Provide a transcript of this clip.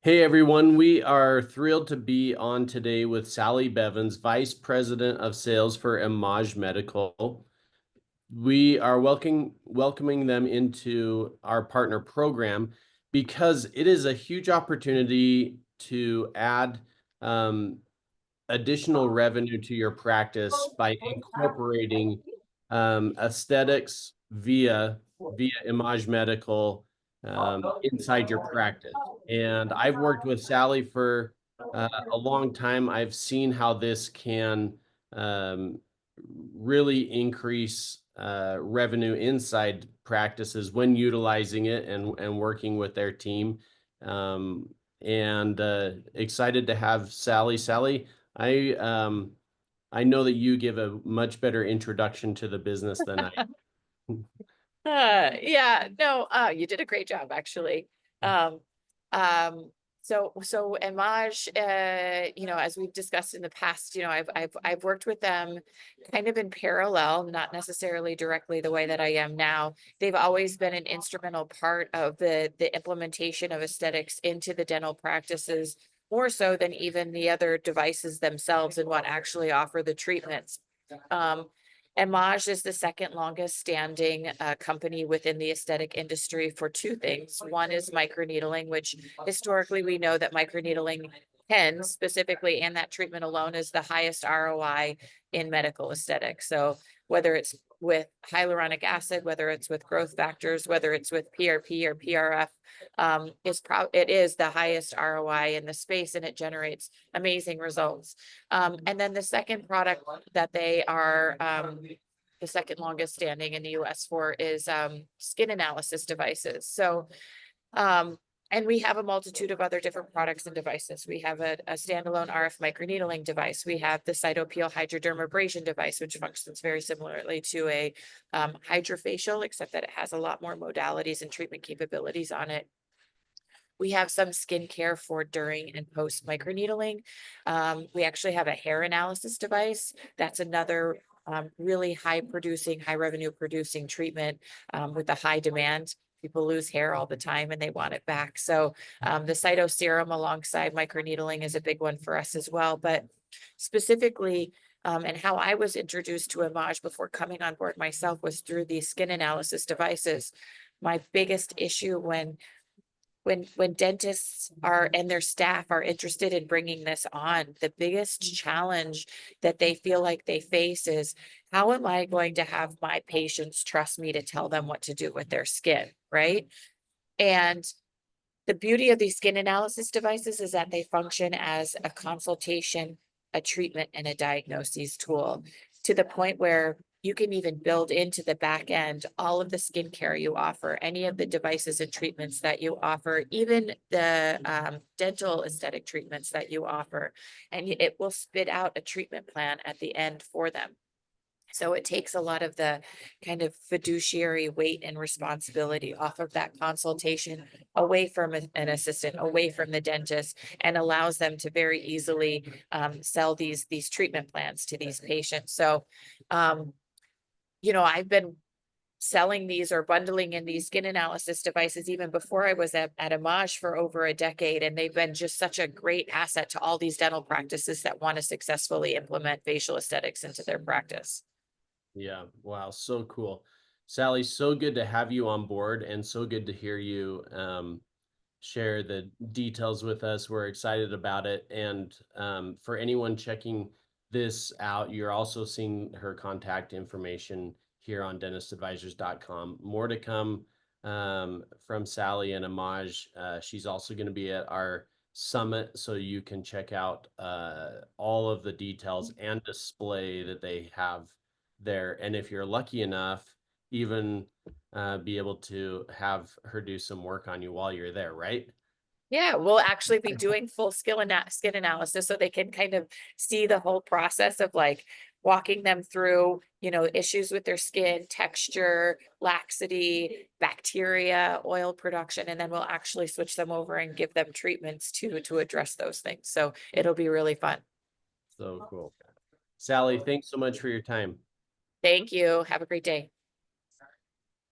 Hey everyone, we are thrilled to be on today with Sally Bevans, Vice President of Sales for EMAGE Medical. We are welcoming them into our partner program because it is a huge opportunity to add additional revenue to your practice by incorporating aesthetics via EMAGE Medical inside your practice. And I've worked with Sally for a long time. I've seen how this can really increase revenue inside practices when utilizing it and working with their team. And excited to have Sally. Sally, I know that you give a much better introduction to the business than I. Yeah, no, you did a great job actually. Um, so EMAGE, as we've discussed in the past, I've worked with them kind of in parallel, not necessarily directly the way that I am now. They've always been an instrumental part of the implementation of aesthetics into the dental practices, more so than even the other devices themselves and what actually offer the treatments. EMAGE is the second longest standing company within the aesthetic industry for two things. One is microneedling, which historically we know that microneedling pens specifically and that treatment alone is the highest ROI in medical aesthetics. So whether it's with hyaluronic acid, whether it's with growth factors, whether it's with PRP or PRF, it is the highest ROI in the space, and it generates amazing results. And then the second product that they are the second longest standing in the US for is skin analysis devices. So and we have a multitude of other different products and devices. We have a standalone RF microneedling device. We have the cytopeel hydrodermabrasion device, which functions very similarly to a hydrofacial, except that it has a lot more modalities and treatment capabilities on it. We have some skincare for during and post microneedling. We actually have a hair analysis device. That's another really high revenue producing treatment with a high demand. People lose hair all the time and they want it back. So the Cyto serum alongside microneedling is a big one for us as well. But specifically, and how I was introduced to EMAGE before coming on board myself was through these skin analysis devices. My biggest issue when dentists are and their staff are interested in bringing this on, the biggest challenge that they feel like they face is, how am I going to have my patients trust me to tell them what to do with their skin, right? And the beauty of these skin analysis devices is that they function as a consultation, a treatment, and a diagnosis tool, to the point where you can even build into the back end all of the skincare you offer, any of the devices and treatments that you offer, even the dental aesthetic treatments that you offer, and it will spit out a treatment plan at the end for them. So it takes a lot of the kind of fiduciary weight and responsibility off of that consultation, away from an assistant, away from the dentist, and allows them to very easily sell these treatment plans to these patients. So, I've been selling these or bundling in these skin analysis devices even before I was at EMAGE for over a decade. And they've been just such a great asset to all these dental practices that want to successfully implement facial aesthetics into their practice. Yeah, wow, so cool. Sally, so good to have you on board and so good to hear you share the details with us. We're excited about it. And for anyone checking this out, you're also seeing her contact information here on dentistadvisors.com. More to come from Sally and EMAGE. She's also going to be at our summit, so you can check out all of the details and display that they have there. And if you're lucky enough, even be able to have her do some work on you while you're there, right? Yeah, we'll actually be doing full skin analysis, so they can kind of see the whole process of like walking them through, issues with their skin, texture, laxity, bacteria, oil production, and then we'll actually switch them over and give them treatments to address those things. So it'll be really fun. So cool. Sally, thanks so much for your time. Thank you. Have a great day.